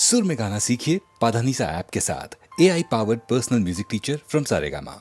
सुर में गाना सीखिए पाधानीसा ऐप के साथ। AI powered personal music teacher from Saregama.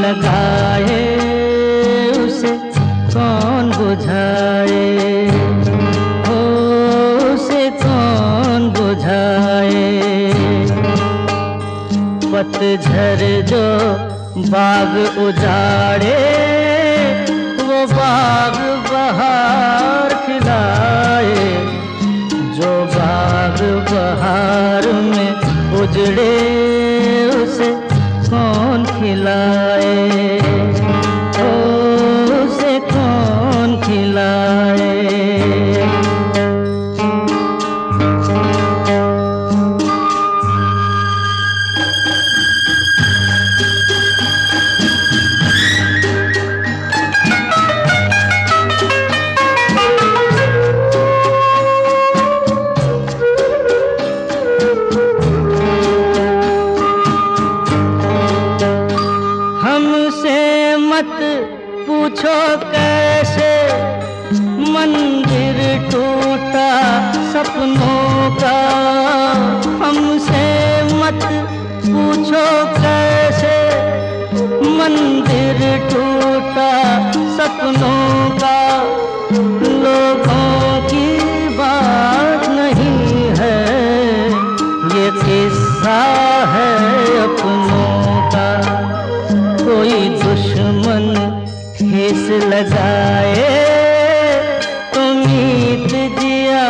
लगाए उसे कौन बुझाए, हो उसे कौन बुझाए। पतझड़ जो बाग उजाड़े वो बाग बहार खिलाए, जो बाग बहार में उजड़े उसे कौन खिलाए, ओ उसे कौन खिलाए। पूछो कैसे मंदिर टूटा सपनों का, हमसे मत पूछो कैसे मंदिर टूटा सपनों का। लोगों की बात नहीं है ये किस्सा है अपनों का। कोई दुश्मन ठेस लगाए तो मीत जिया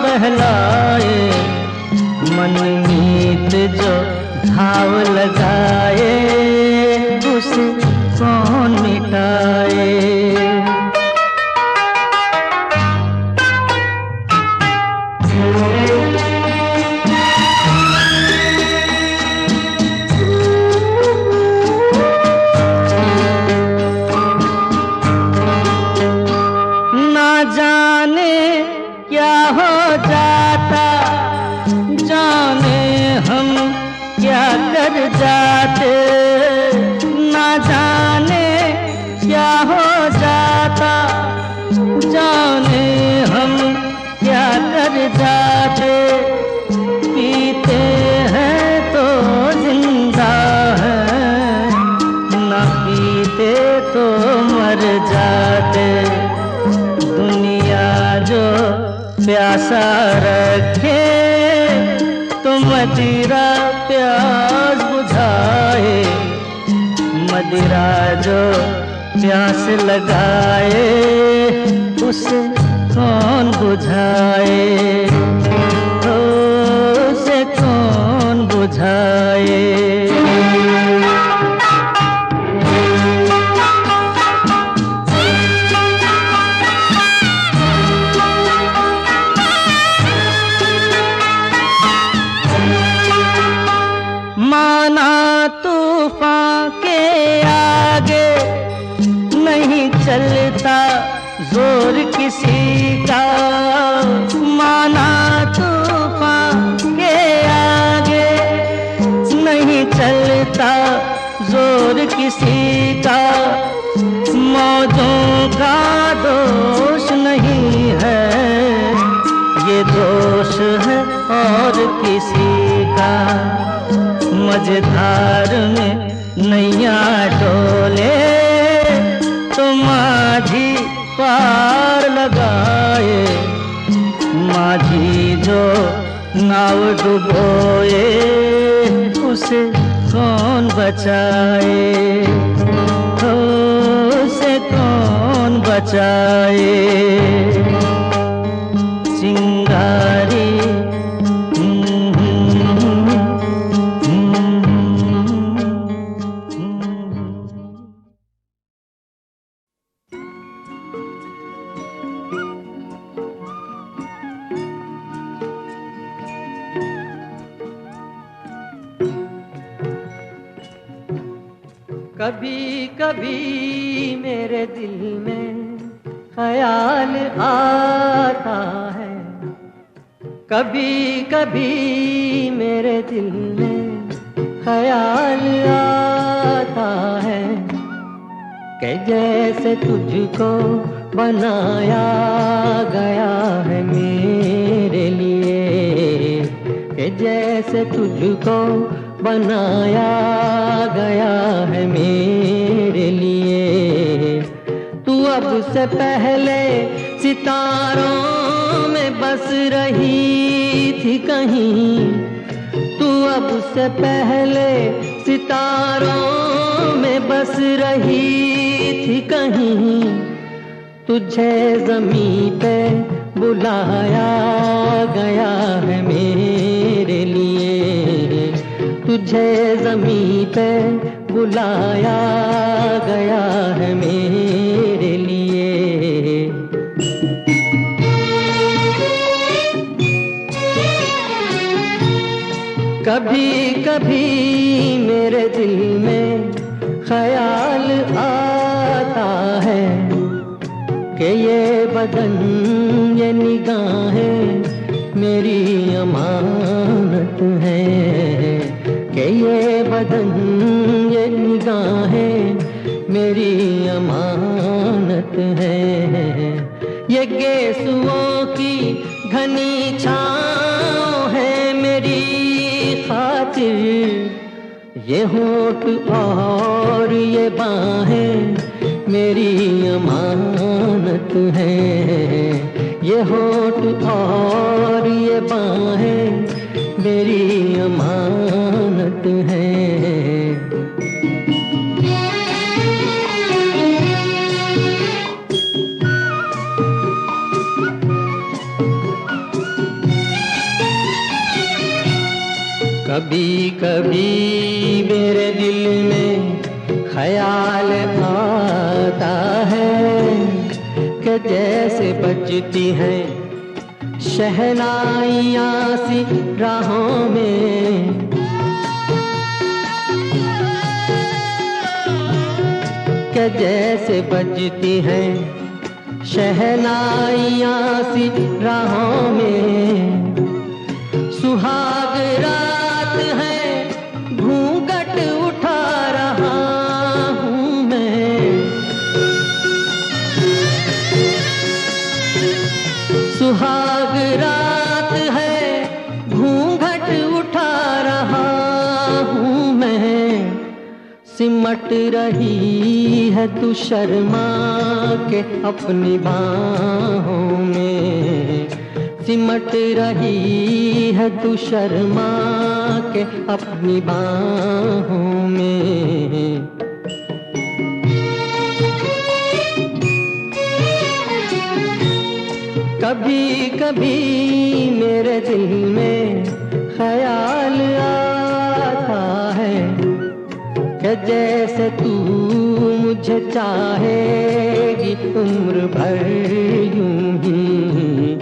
बहलाए, मन मीत जो घाव लगाए उसे कौन मिटाए। कर जाते ना जाने क्या हो जाता, जाने हम क्या कर जाते। पीते हैं तो जिंदा हैं, ना पीते तो मर जाते। दुनिया जो प्यासा रखे तो मदिरा प्यास बुझाए, मदिरा जो प्यास लगाए उसे कौन बुझाए, उसे कौन बुझाए। माना तूफान के आगे नहीं चलता जोर किसी का, माना तूफान के आगे नहीं चलता जोर किसी का। मौजों का दोष नहीं है ये दोष है और किसी का। मझधार में नैया डोले तो माझी पार लगाए, माझी जो नाव डुबोए उसे कौन बचाए, उसे कौन बचाए। चिंगारी कभी कभी मेरे दिल में ख्याल आता है, कभी कभी मेरे दिल में ख्याल आता है कि जैसे तुझको बनाया गया है मेरे लिए, कि जैसे तुझको बनाया गया है मेरे अब से पहले सितारों में बस रही थी कहीं, तू अब से पहले सितारों में बस रही थी कहीं। तुझे ज़मीं पे बुलाया गया है मेरे लिए, तुझे ज़मीं पे बुलाया गया है मेरे लिए। कभी कभी मेरे दिल में ख्याल आता है कि ये बदन ये निगाहें मेरी अमानत है, कि ये बदन ये निगाहें मेरी अमानत है। ये गेसुओं की घनी छाँव है मेरी खातिर, ये होठ और ये बाहें मेरी अमानत है, ये होठ और ये बाहें मेरी अमानत है। कभी कभी मेरे दिल में ख्याल आता है कि जैसे बजती हैं शहनाइयाँ सी राहों में, कि जैसे बजती हैं शहनाइयाँ सी राहों में। सुहाग रात है घूंघट उठा रहा हूँ मैं, सुहाग रात है घूंघट उठा रहा हूँ मैं। सिमट रही है तू शर्मा के अपनी बाहों में, सिमट रही है तू शर्मा के अपनी बाहों में। कभी कभी मेरे दिल में ख्याल आता है कि जैसे तू मुझे चाहेगी उम्र भर यूं ही,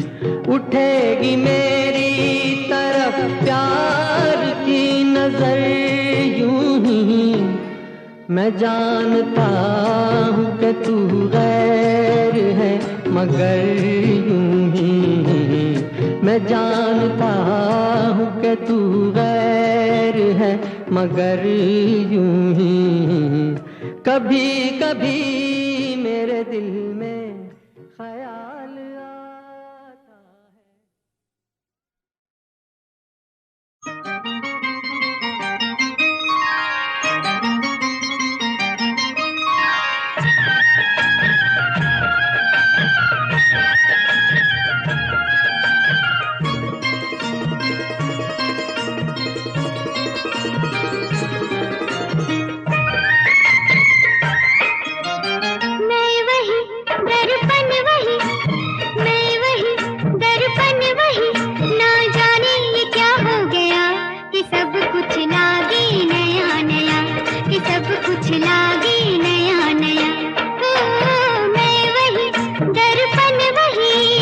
उठेगी मेरी तरफ प्यार की नजर यूं ही। मैं जानता हूँ कि तू गैर है मगर यूं ही, मैं जानता हूँ कि तू गैर है मगर यूं ही। कभी कभी मेरे दिल में ख्याल आता है। लागे नया नया, मैं वही दर्पण वही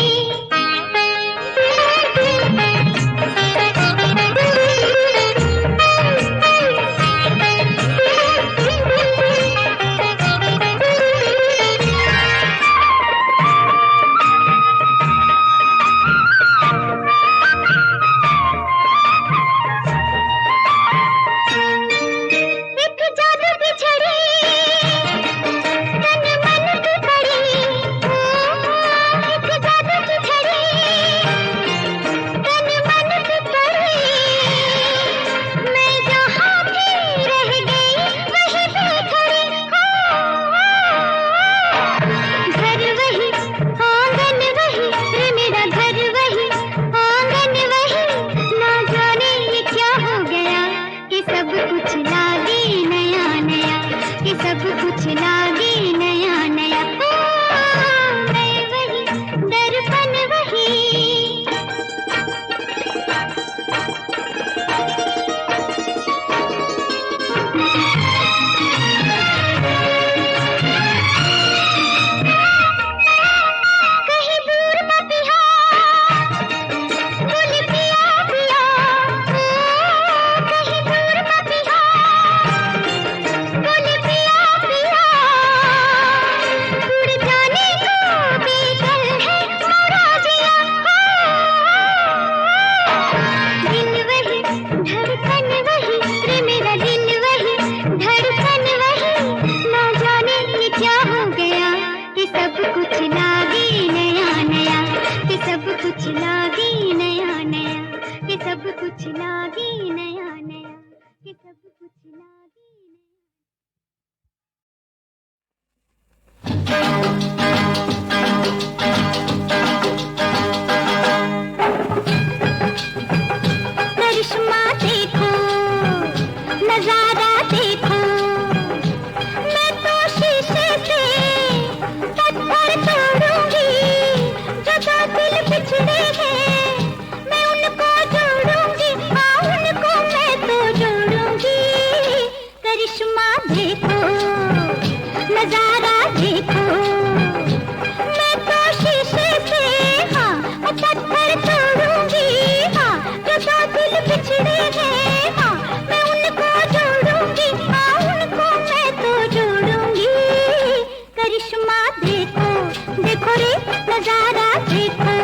रे नजारा देखो।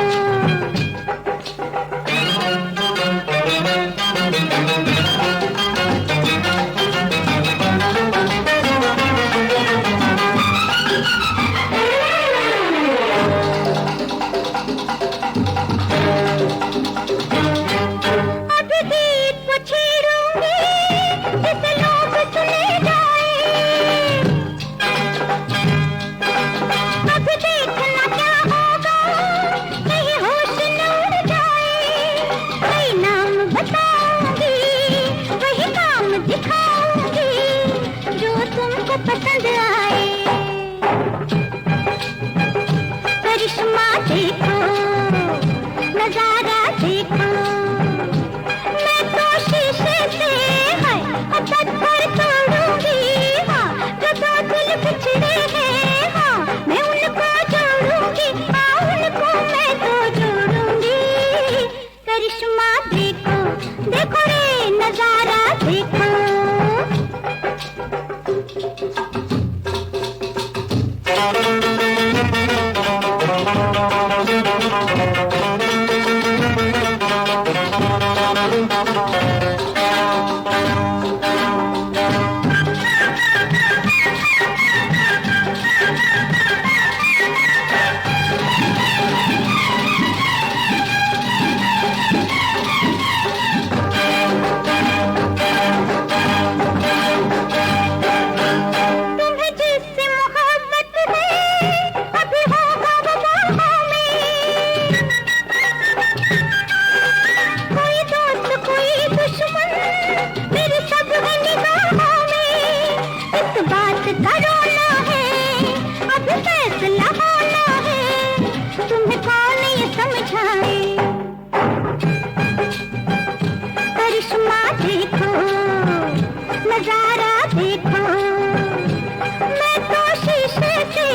अभी गीत को छेड़ूंगी जिसे लोग सुने जाए। अभी देखना क्या होगा कहीं होश न उड़ जाए। वही नाम बताऊंगी वही काम दिखाऊंगी जो तुमको पसंद आए। करिश्मा देखो नजारा देखो। मैं तो शीशे से है पत्थर तोड़ूंगी। हाँ जो दो दिल बिछड़े हैं हाँ मैं उनको जोड़ूंगी। हाँ उनको मैं तो जोड़ूंगी। करिश्मा देखो देखो रे नजारा देखो। तुम्हें जिससे मोहब्बत है अभी होगा वो बाहों में। कोई दोस्त कोई दुश्मन मेरे सब है निगाहों में। इस बात का रोना है अब फैसला होना है। तुम्हें कौन ये समझाए। करिश्मा देखो नजारा देखो। मैं तो शीशे से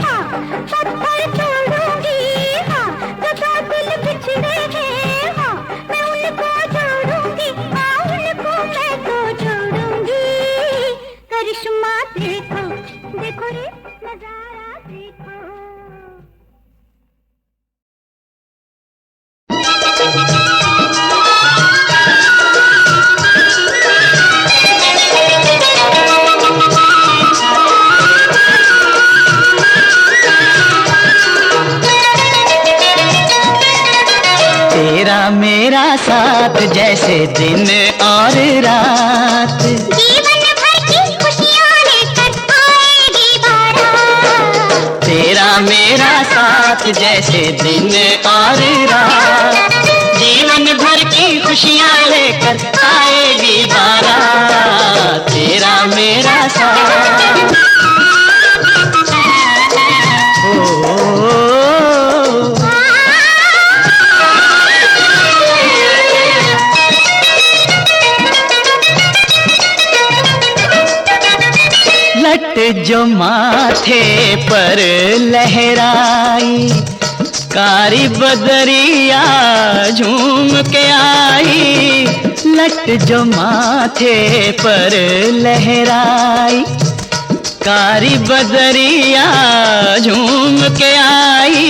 हाँ पत्थर तोड़ूंगी। हाँ जो दो दिल बिछड़े हैं हाँ मैं उनको जोड़ूंगी। हाँ उनको मैं तो जोड़ूंगी। करिश्मा देखो देखो रे नजारा देखो। तेरा मेरा साथ जैसे दिन और रात। जीवन भर की खुशियाँ लेकर आएगी बारात। तेरा मेरा साथ जैसे दिन और रात। जीवन भर की खुशियाँ लेकर आएगी बारात। तेरा मेरा साथ लट जो माथे पर लहराई। कारी बदरिया झूम के आई। लट जो माथे पर लहराई। कारी बदरिया झूम के आई।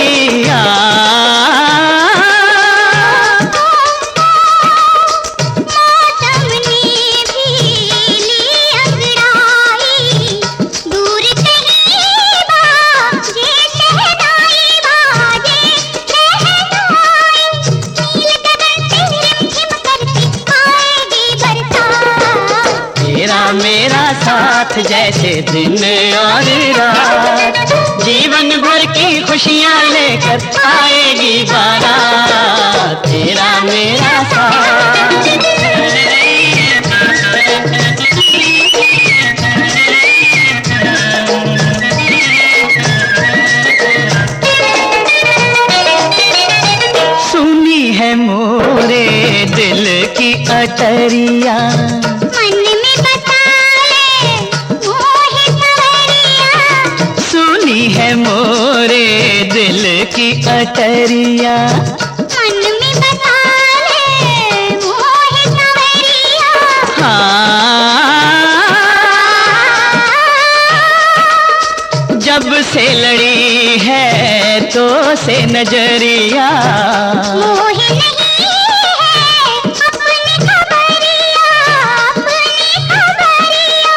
मेरा साथ जैसे दिन और रात। जीवन भर की खुशियाँ लेकर आएगी बारात। तेरा मेरा साथ सुनी है मोरे दिल की अटरिया। है मोरे दिल की अटरिया। मन में बता ले मोहे सवरिया। हाँ जब से लड़ी है तो से नजरिया, मोही नहीं है अपनी खबरिया, अपनी खबरिया,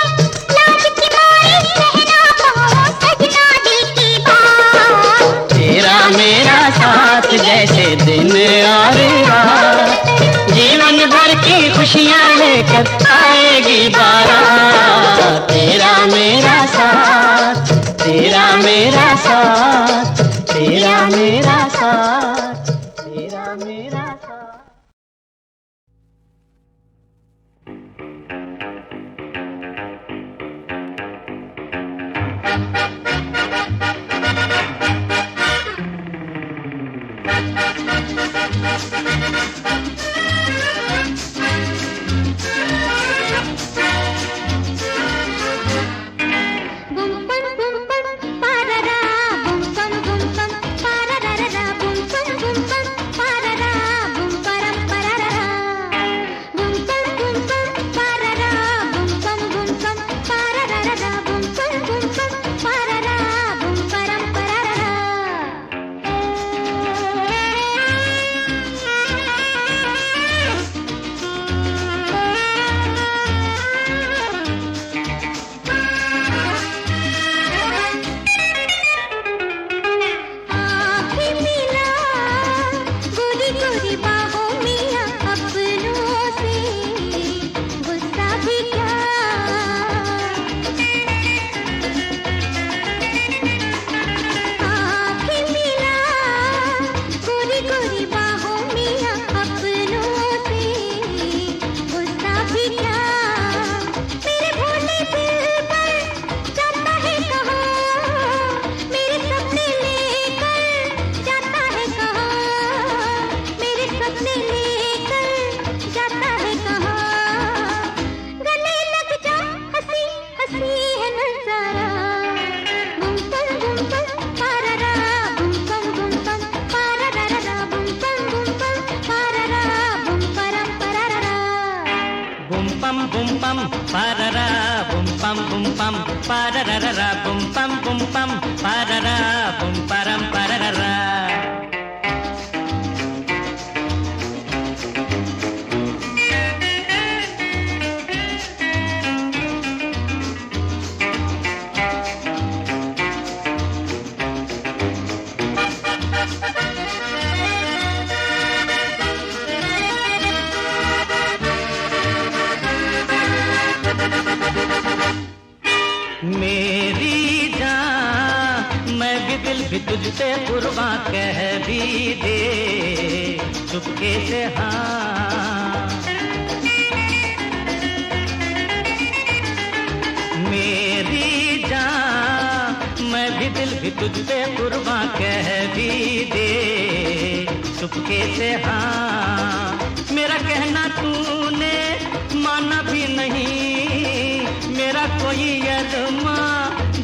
लाज की मारे कहना पाऊं सजना दिल की बात। तेरा मेरा साथ जैसे दिन और रात, जीवन भर की खुशियाँ लेकर आएगी बारात। तेरा मेरा साथ, तेरा मेरा साथ, तेरा मेरा साथ, तेरा मेरा साथ। बुम बम पारारा, बुम बम पारारा, बुम बम पारारा, बुम परम पारारा, बुम बम पारारा, बुम पारारा, बुम पारारा, बुम परम पारारा। आँखें मिला गोरी गोरी बाहों मिया अपनों से, गुस्सा भी क्या। आँखें मिला गोरी गोरी बाहों मिया अपनों से, गुस्सा भी क्या। मेरे भोले दिल पर जाता है कहाँ, मेरे सपने लेकर जाता है कहाँ, मेरे सपने लेकर जाता है कहाँ। गले लग जा हंसी हंसी है नजारा, बुम बम पारारा, बुम बम पारारा, बुम बम पारारा, बुम परम पारारा। Bum pam parara, bum pam pararara, bum pam parara, bum param pararara. मेरी जान मैं भी दिल भी तुझसे कुर्बा कह भी दे चुपके से हाँ। मेरी जान मैं भी दिल भी तुझसे कुर्बा कह भी दे चुपके से हाँ। मेरा कहना तूने माना भी नहीं, मेरा कोई अरमा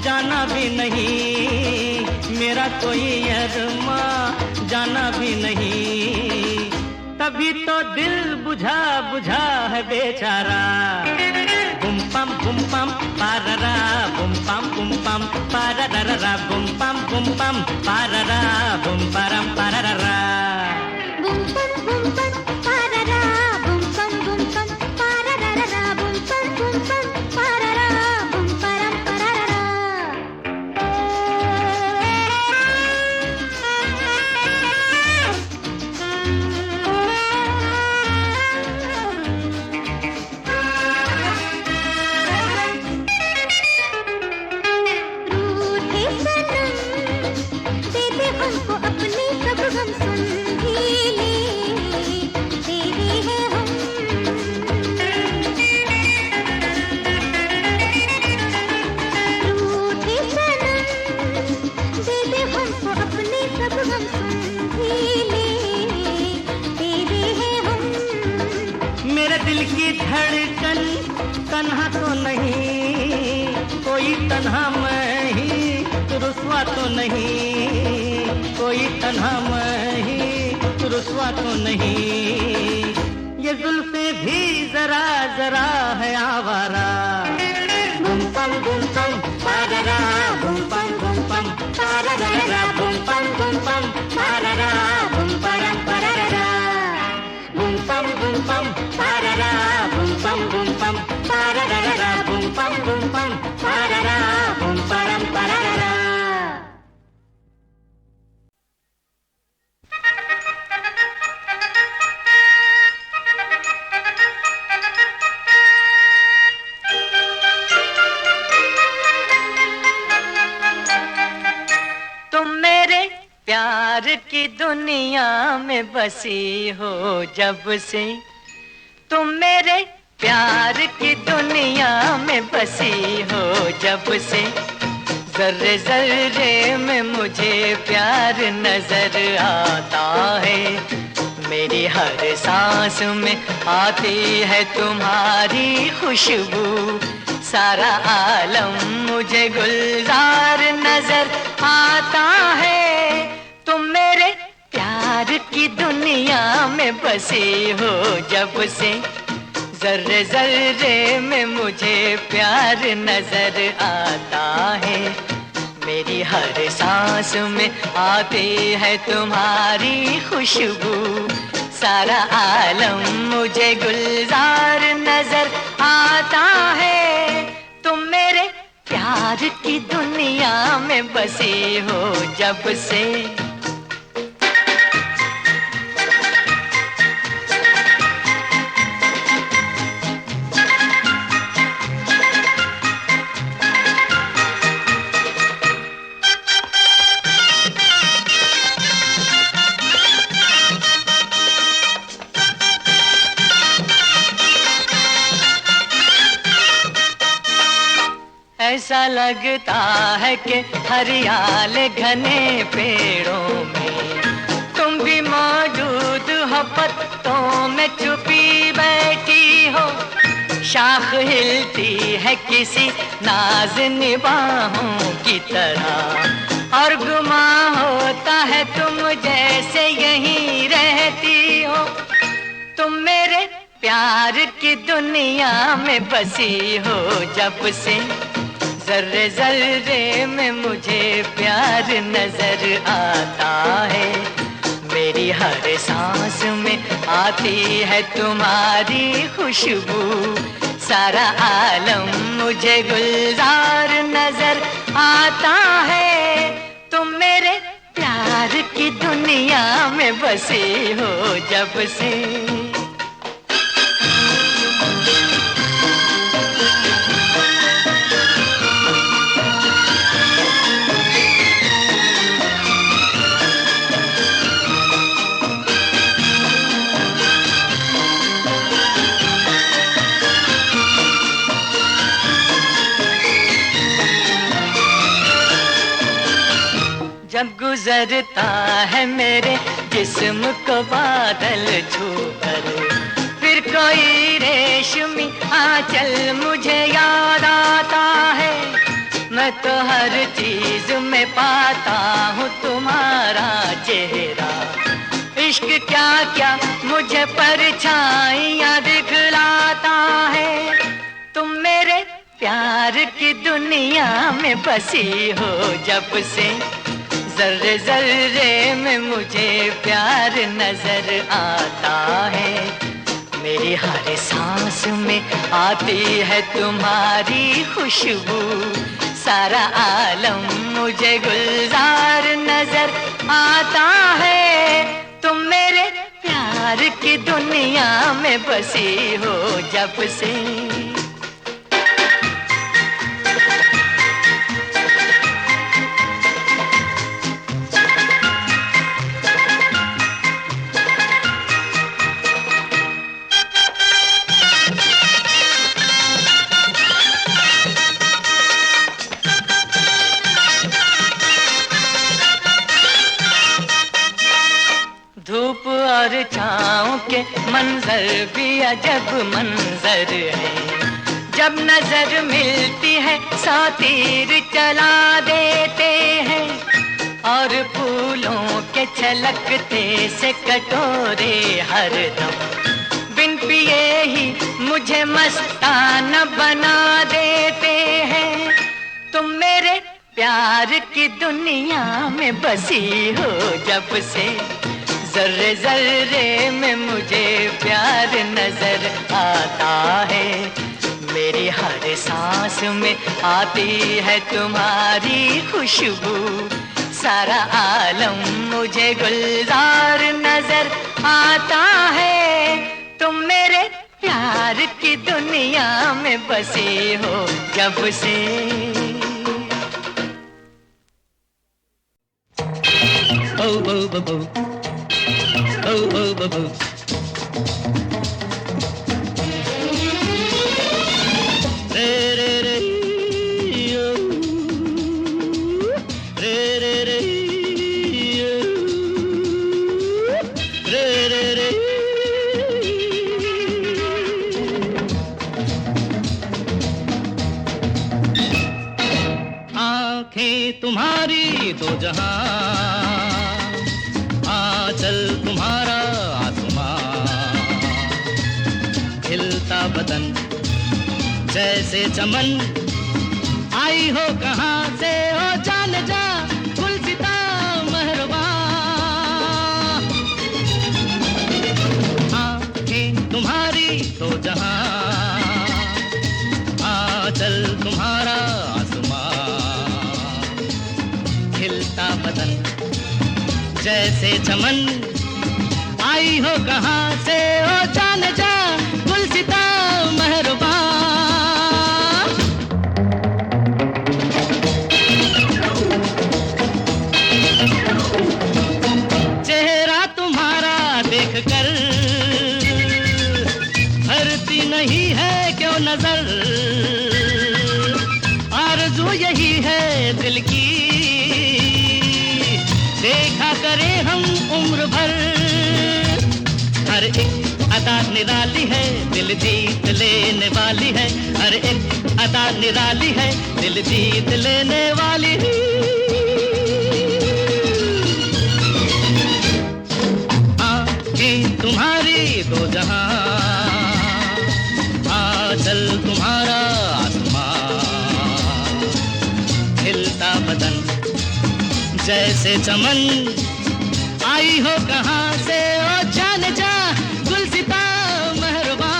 जाना भी नहीं, मेरा कोई अरमा जाना भी नहीं। तभी तो दिल बुझा बुझा है बेचारा। बुम पम पारारा, बुम पम पारारा, बुम पम पारारा, बुम परम पारारा। बुम बम पारारा, बुम पम पारारा, बुम पम पारारा, बुम परम पारारा। रूठे सनम दे दे हमको अपने सब गम सुन भी ले, तेरे हैं हम। रूठे सनम दे दे हमको अपने सब गम सुन भी ले, तेरे हैं हम। मेरे दिल की धड़कन तन्हा तो नहीं, कोई तन्हा मैं ही, रुस्वा तो नहीं, कोई तन्हा मैं ही, रुस्वा तो नहीं। ये जुल्फे भी जरा जरा है आवारा। बुम पम पारारा, बुम पम पररा बूम पम पररा बूम परम पररा बूम पम पररा बूम पम पररा बूम पम पररा बूम परम पररा। प्यार की दुनिया में बसी हो जब से, तुम मेरे प्यार की दुनिया में बसी हो जब से, जर्रे जर्रे में मुझे प्यार नजर आता है। मेरी हर सांस में आती है तुम्हारी खुशबू, सारा आलम मुझे गुलजार नजर आता है। तुम मेरे प्यार की दुनिया में बसी हो जब से, जर्रे जर्रे में मुझे प्यार नजर आता है। मेरी हर सांस में आती है तुम्हारी खुशबू, सारा आलम मुझे गुलजार नजर आता है। तुम मेरे प्यार की दुनिया में बसी हो जब से। ऐसा लगता है कि हरियाल घने पेड़ों में तुम भी मौजूद हो, पत्तों में छुपी बैठी हो। शाख हिलती है किसी नाज़ निबाहों की तरह, और गुमा होता है तुम जैसे यहीं रहती हो। तुम मेरे प्यार की दुनिया में बसी हो जब से, जर्रे जर्रे में मुझे प्यार नजर आता है। मेरी हर सांस में आती है तुम्हारी खुशबू, सारा आलम मुझे गुलजार नजर आता है। तुम मेरे प्यार की दुनिया में बसे हो जब से। जब गुजरता है मेरे जिस्म को बादल छूकर, फिर कोई रेशमी आंचल मुझे याद आता है। मैं तो हर चीज में पाता हूँ तुम्हारा चेहरा, इश्क क्या क्या मुझे परछाइयाँ दिखलाता है। तुम मेरे प्यार की दुनिया में बसी हो जब से, जर्रे जर्रे में मुझे प्यार नजर आता है। मेरी हर सांस में आती है तुम्हारी खुशबू, सारा आलम मुझे गुलजार नजर आता है। तुम मेरे प्यार की दुनिया में बसी हो जब से। धूप और छाँव के मंजर भी अजब मंजर है, जब नजर मिलती है सौ तीर चला देते हैं। और फूलों के छलकते से कटोरे हरदम बिन पिए ही मुझे मस्ताना बना देते हैं। तुम मेरे प्यार की दुनिया में बसी हो जब से, जर्रे जर्रे में मुझे प्यार नजर आता है। मेरी हर सांस में आती है तुम्हारी खुशबू, सारा आलम मुझे गुलजार नजर आता है। तुम मेरे प्यार की दुनिया में बसे हो जब से। ओ ओ ओ ओ ओ ओ ओ रे रे रे ओ, रे रे रे ओ, रे रे रे। आंखें तुम्हारी दो जहां, आंचल तुम्हारा आसमां, खिलता बदन जैसे चमन, आई हो कहां से हो जान जा गुलसिता मेहरबां। आंखें तुम्हारी तो जहां, आंचल तुम्हारा आसमां, खिलता बदन जैसे चमन, आई हो कहां से हो जान जा गुलसिता मेहरबां। चेहरा तुम्हारा देखकर हरती नहीं है क्यों नजर, आरज़ू यही है दिल की देखा करे हम उम्र भर। हर एक अदा निराली है दिल जीत लेने वाली है, हर एक अदा निराली है दिल जीत लेने वाली है। आंखें तुम्हारी दो जहां, आंचल तुम्हारा आसमां, खिलता बदन जैसे चमन, आई हो कहां से ओ जान जा गुलसिता मेहरबां।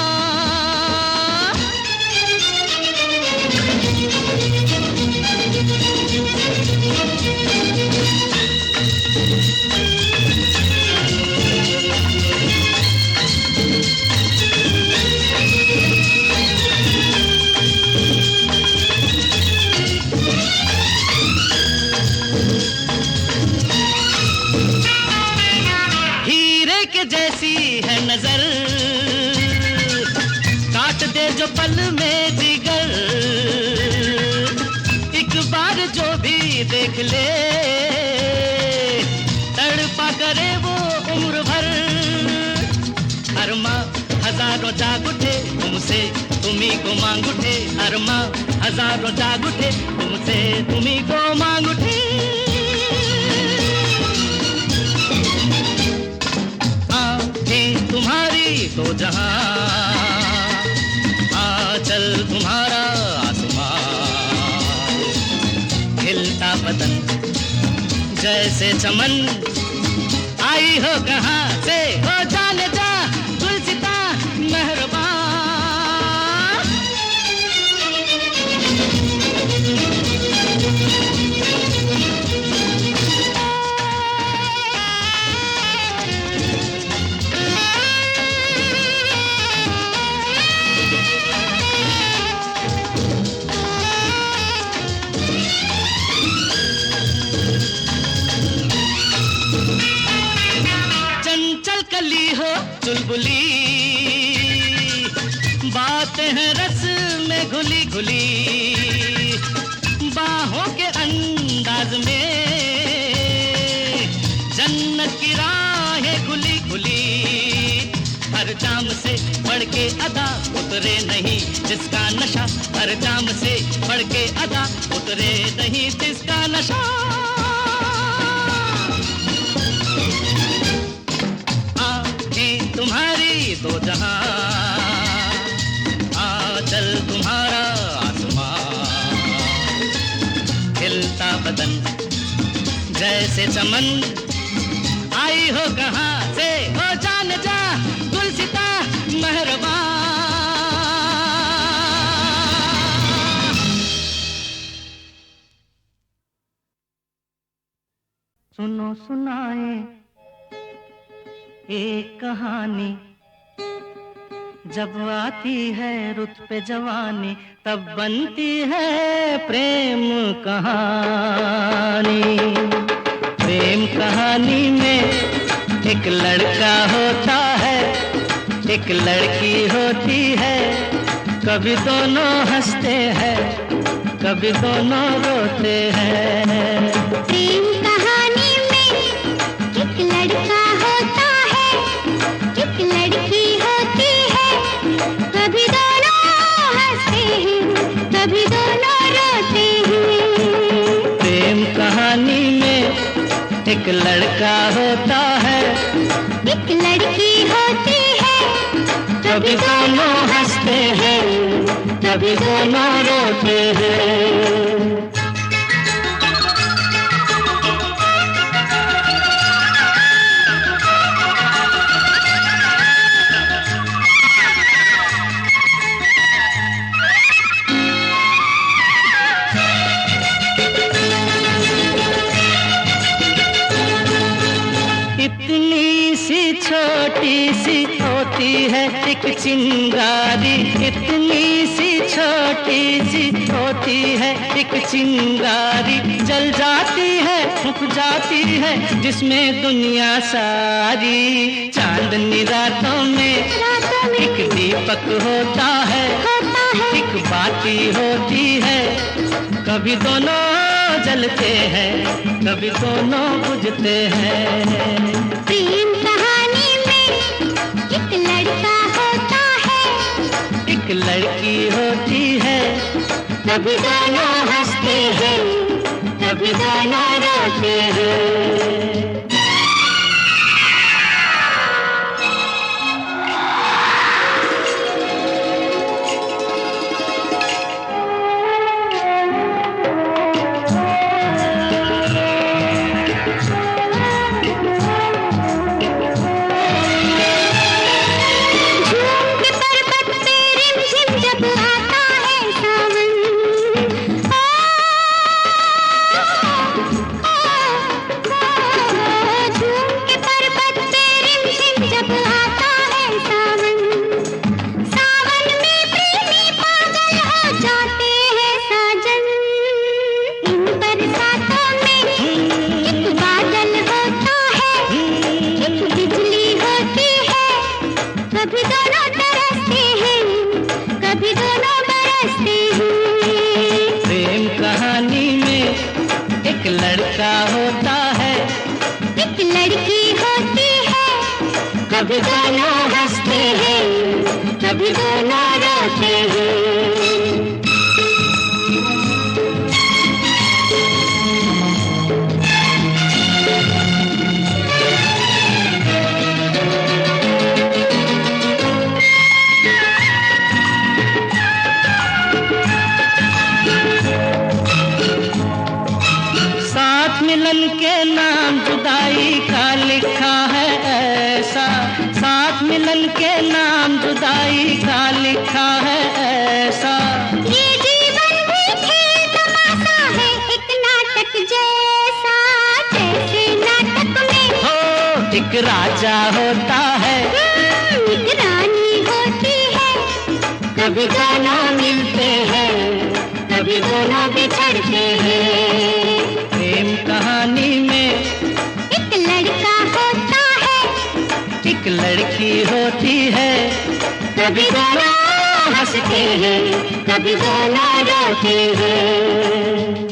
जैसी है नजर, काट दे जो पल में जिगर, एक बार जो भी देख ले तड़पा करे वो उम्र भर। अरमा हजारों जाग उठे तुमसे तुम्ही को मांग उठे, अरमा हजारों जाग उठे तुमसे तुम्ही को मांग उठे। तुम्हारी तो जहां, आंचल तुम्हारा आसमां, खिलता बदन जैसे चमन, आई हो कहां से हो जान जा गुलसिता मेहरबां। हो चुलबुली, बातें हैं रस में घुली घुली, बाहों के अंदाज में जन्नत की राहें खुली खुली। हर जाम से बढ़ के अदा उतरे नहीं जिसका नशा, हर जाम से बढ़ के अदा उतरे नहीं जिसका नशा। तुम्हारी दो जहां, आंचल तुम्हारा आसमां, खिलता जैसे चमन, आई हो कहाँ से हो जान जा गुलसिता मेहरबान। सुनो सुनाए एक कहानी, जब आती है रुत पे जवानी तब बनती है प्रेम कहानी। प्रेम कहानी में एक लड़का होता है, एक लड़की होती है, कभी दोनों हंसते हैं, कभी दोनों रोते हैं। प्रेम कहानी में एक लड़का होता है, एक लड़की होती है, कभी दोनों हंसते हैं, कभी दोनों रोते हैं। प्रेम कहानी में एक लड़का होता है, एक लड़की होती है, कभी दोनों हंसते हैं, कभी दोनों रोते हैं। इतनी सी छोटी सी होती है एक चिंगारी, इतनी सी छोटी सी होती है एक चिंगारी, जल जाती है फूक जाती है जिसमें दुनिया सारी। चांदनी रातों में एक दीपक होता है, एक बाती होती है, कभी दोनों जलते हैं, कभी दोनों बुझते हैं। प्रेम कहानी में एक लड़का होता है, एक लड़की होती है, कभी दोनों हंसते हैं, कभी दोनों रोते हैं। कभी दोनों तरसते हैं, कभी दोनों बरसते हैं। प्रेम कहानी में एक लड़का होता है, एक लड़की होती है, कभी दोनों हंसते हैं, कभी दोनों रोते हैं। मिलन के नाम जुदाई का लिखा है ऐसा, साथ मिलन के नाम जुदाई का लिखा है ऐसा। ये जीवन भी खेल तमाशा है, एक नाटक जैसा, जैसे नाटक में हो एक राजा होता है, एक रानी होती है, कभी दोनों मिलते हैं, कभी दोनों बिछड़ते हैं। प्रेम कहानी में एक लड़का होता है, एक लड़की होती है, कभी दोनों हंसते हैं, कभी दोनों रोते हैं।